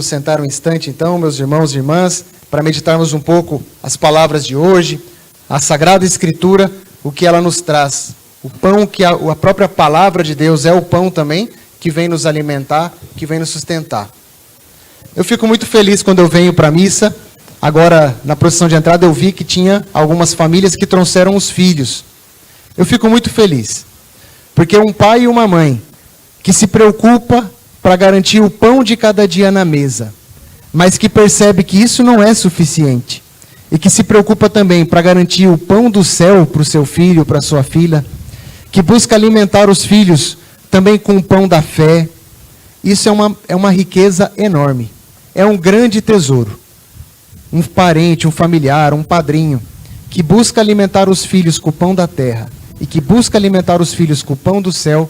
sentar um instante, então, meus irmãos e irmãs, para meditarmos um pouco as palavras de hoje, a Sagrada Escritura, o que ela nos traz. O pão que a própria palavra de Deus é o pão também, que vem nos alimentar, que vem nos sustentar. Eu fico muito feliz quando eu venho para a missa. Agora, na procissão de entrada, eu vi que tinha algumas famílias que trouxeram os filhos. Eu fico muito feliz, porque um pai e uma mãe que se preocupa para garantir o pão de cada dia na mesa, mas que percebe que isso não é suficiente, e que se preocupa também para garantir o pão do céu para o seu filho, para a sua filha, que busca alimentar os filhos também com o pão da fé. Isso é uma riqueza enorme, é um grande tesouro. Um parente, um familiar, um padrinho, que busca alimentar os filhos com o pão da terra, e que busca alimentar os filhos com o pão do céu,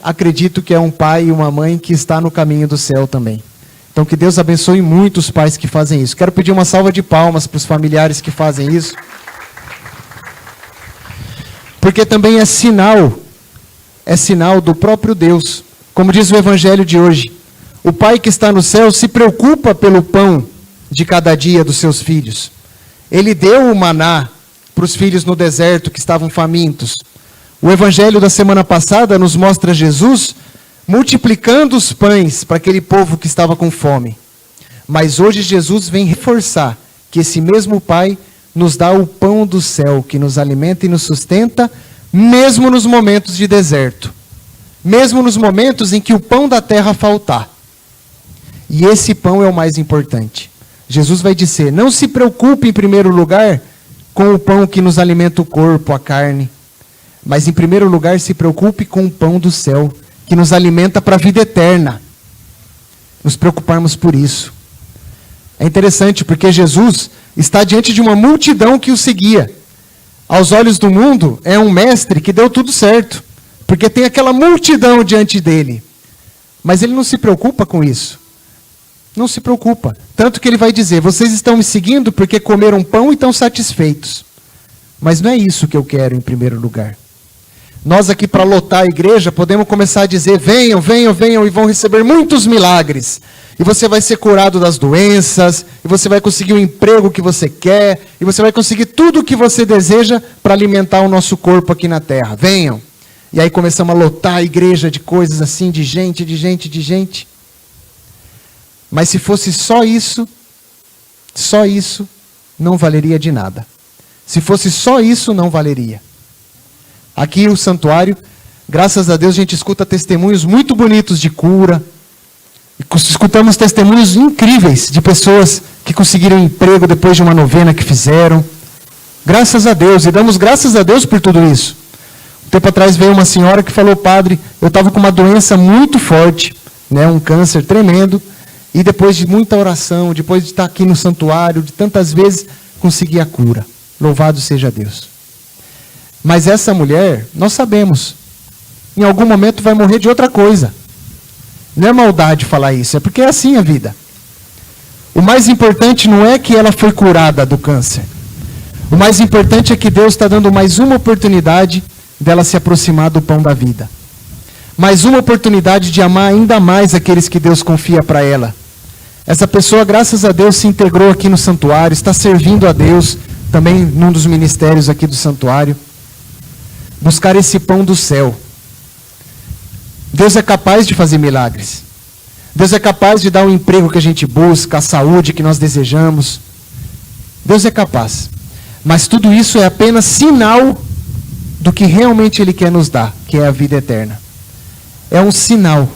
acredito que é um pai e uma mãe que está no caminho do céu também. Então que Deus abençoe muito os pais que fazem isso. Quero pedir uma salva de palmas para os familiares que fazem isso, porque também é sinal do próprio Deus. Como diz o Evangelho de hoje, o pai que está no céu se preocupa pelo pão de cada dia dos seus filhos. Ele deu o maná para os filhos no deserto que estavam famintos. O Evangelho da semana passada nos mostra Jesus multiplicando os pães para aquele povo que estava com fome. Mas hoje Jesus vem reforçar que esse mesmo Pai nos dá o pão do céu, que nos alimenta e nos sustenta, mesmo nos momentos de deserto. Mesmo nos momentos em que o pão da terra faltar. E esse pão é o mais importante. Jesus vai dizer, não se preocupe em primeiro lugar com o pão que nos alimenta o corpo, a carne. Mas em primeiro lugar se preocupe com o pão do céu, que nos alimenta para a vida eterna. Nos preocuparmos por isso. É interessante porque Jesus está diante de uma multidão que o seguia. Aos olhos do mundo, é um mestre que deu tudo certo. Porque tem aquela multidão diante dele. Mas ele não se preocupa com isso. Não se preocupa. Tanto que ele vai dizer, vocês estão me seguindo porque comeram pão e estão satisfeitos. Mas não é isso que eu quero em primeiro lugar. Nós aqui para lotar a igreja podemos começar a dizer, venham, venham, venham e vão receber muitos milagres. E você vai ser curado das doenças, e você vai conseguir o emprego que você quer, e você vai conseguir tudo o que você deseja para alimentar o nosso corpo aqui na terra. Venham. E aí começamos a lotar a igreja de coisas assim, de gente, de gente, de gente. Mas se fosse só isso não valeria de nada. Se fosse só isso, não valeria. Aqui o santuário, graças a Deus, a gente escuta testemunhos muito bonitos de cura. Escutamos testemunhos incríveis de pessoas que conseguiram emprego depois de uma novena que fizeram. Graças a Deus, e damos graças a Deus por tudo isso. Um tempo atrás veio uma senhora que falou, padre, eu estava com uma doença muito forte, né, um câncer tremendo, e depois de muita oração, depois de estar aqui no santuário, de tantas vezes, consegui a cura. Louvado seja Deus. Mas essa mulher, nós sabemos, em algum momento vai morrer de outra coisa. Não é maldade falar isso, é porque é assim a vida. O mais importante não é que ela foi curada do câncer. O mais importante é que Deus está dando mais uma oportunidade dela se aproximar do pão da vida. Mais uma oportunidade de amar ainda mais aqueles que Deus confia para ela. Essa pessoa, graças a Deus, se integrou aqui no santuário, está servindo a Deus, também num dos ministérios aqui do santuário. Buscar esse pão do céu. Deus é capaz de fazer milagres. Deus é capaz de dar o emprego que a gente busca, a saúde que nós desejamos. Deus é capaz. Mas tudo isso é apenas sinal do que realmente Ele quer nos dar, que é a vida eterna. É um sinal.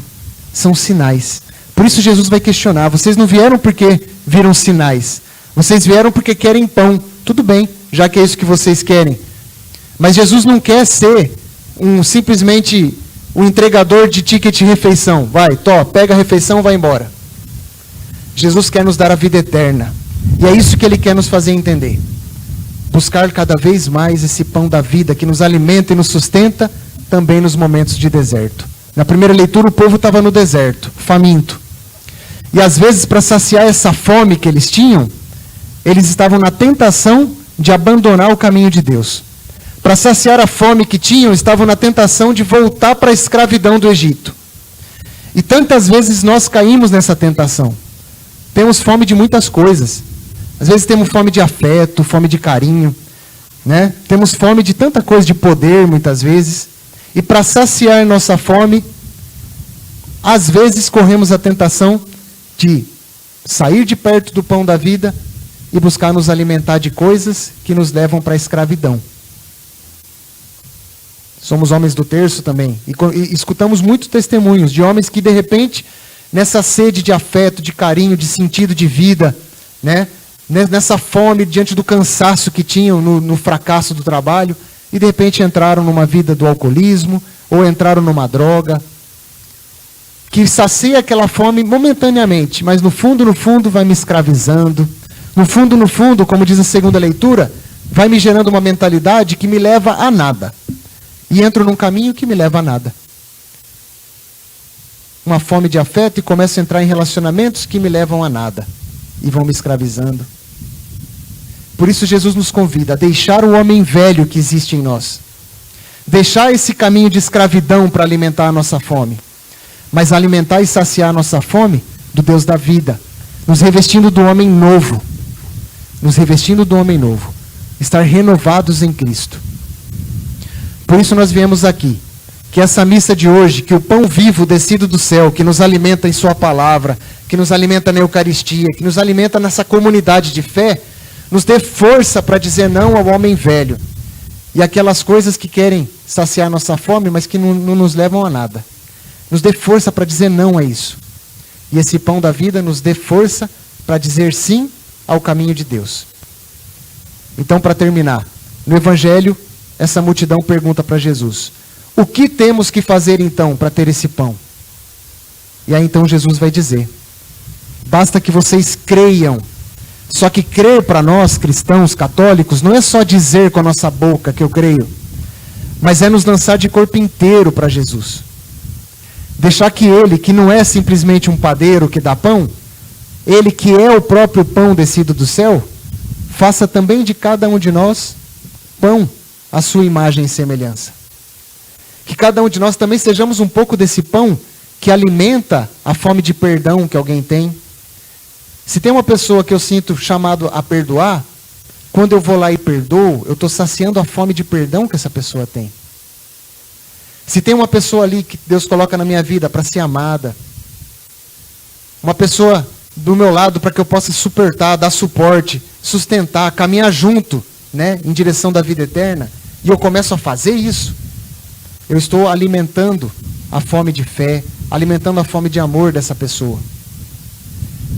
São sinais. Por isso Jesus vai questionar, vocês não vieram porque viram sinais. Vocês vieram porque querem pão. Tudo bem, já que é isso que vocês querem. Mas Jesus não quer ser simplesmente um entregador de ticket de refeição. Vai, pega a refeição, vai embora. Jesus quer nos dar a vida eterna. E é isso que Ele quer nos fazer entender. Buscar cada vez mais esse pão da vida que nos alimenta e nos sustenta também nos momentos de deserto. Na primeira leitura o povo estava no deserto, faminto. E às vezes para saciar essa fome que eles tinham, eles estavam na tentação de abandonar o caminho de Deus. Para saciar a fome que tinham, estavam na tentação de voltar para a escravidão do Egito. E tantas vezes nós caímos nessa tentação. Temos fome de muitas coisas. Às vezes temos fome de afeto, fome de carinho, né? Temos fome de tanta coisa, de poder, muitas vezes. E para saciar nossa fome, às vezes corremos a tentação de sair de perto do pão da vida e buscar nos alimentar de coisas que nos levam para a escravidão. Somos homens do terço também. E escutamos muitos testemunhos de homens que, de repente, nessa sede de afeto, de carinho, de sentido de vida, né? Nessa fome diante do cansaço que tinham no fracasso do trabalho, e de repente entraram numa vida do alcoolismo, ou entraram numa droga, que sacia aquela fome momentaneamente, mas no fundo, vai me escravizando. No fundo, como diz a segunda leitura, vai me gerando uma mentalidade que me leva a nada. E entro num caminho que me leva a nada. Uma fome de afeto e começo a entrar em relacionamentos que me levam a nada. E vão me escravizando. Por isso Jesus nos convida a deixar o homem velho que existe em nós. Deixar esse caminho de escravidão para alimentar a nossa fome. Mas alimentar e saciar a nossa fome do Deus da vida. Nos revestindo do homem novo. Nos revestindo do homem novo. Estar renovados em Cristo. Por isso nós viemos aqui. Que essa missa de hoje, que o pão vivo descido do céu, que nos alimenta em sua palavra, que nos alimenta na Eucaristia, que nos alimenta nessa comunidade de fé, nos dê força para dizer não ao homem velho. E aquelas coisas que querem saciar nossa fome, mas que não nos levam a nada. Nos dê força para dizer não a isso. E esse pão da vida nos dê força para dizer sim ao caminho de Deus. Então, para terminar, no Evangelho, essa multidão pergunta para Jesus: o que temos que fazer então para ter esse pão? E aí então Jesus vai dizer: basta que vocês creiam. Só que crer para nós, cristãos, católicos, não é só dizer com a nossa boca que eu creio, mas é nos lançar de corpo inteiro para Jesus. Deixar que Ele, que não é simplesmente um padeiro que dá pão, Ele que é o próprio pão descido do céu, faça também de cada um de nós pão à sua imagem e semelhança. Que cada um de nós também sejamos um pouco desse pão que alimenta a fome de perdão que alguém tem. Se tem uma pessoa que eu sinto chamado a perdoar, quando eu vou lá e perdoo, eu estou saciando a fome de perdão que essa pessoa tem. Se tem uma pessoa ali que Deus coloca na minha vida para ser amada, uma pessoa do meu lado para que eu possa suportar, dar suporte, sustentar, caminhar junto, né, em direção da vida eterna, e eu começo a fazer isso, eu estou alimentando a fome de fé, alimentando a fome de amor dessa pessoa.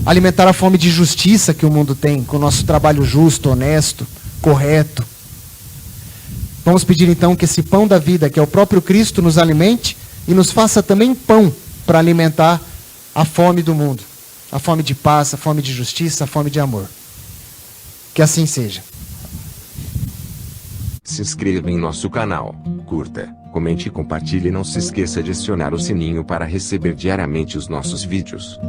Alimentar a fome de justiça que o mundo tem, com o nosso trabalho justo, honesto, correto. Vamos pedir então que esse pão da vida, que é o próprio Cristo, nos alimente e nos faça também pão para alimentar a fome do mundo. A fome de paz, a fome de justiça, a fome de amor. Que assim seja. Se inscreva em nosso canal, curta, comente e compartilhe. Não se esqueça de acionar o sininho para receber diariamente os nossos vídeos.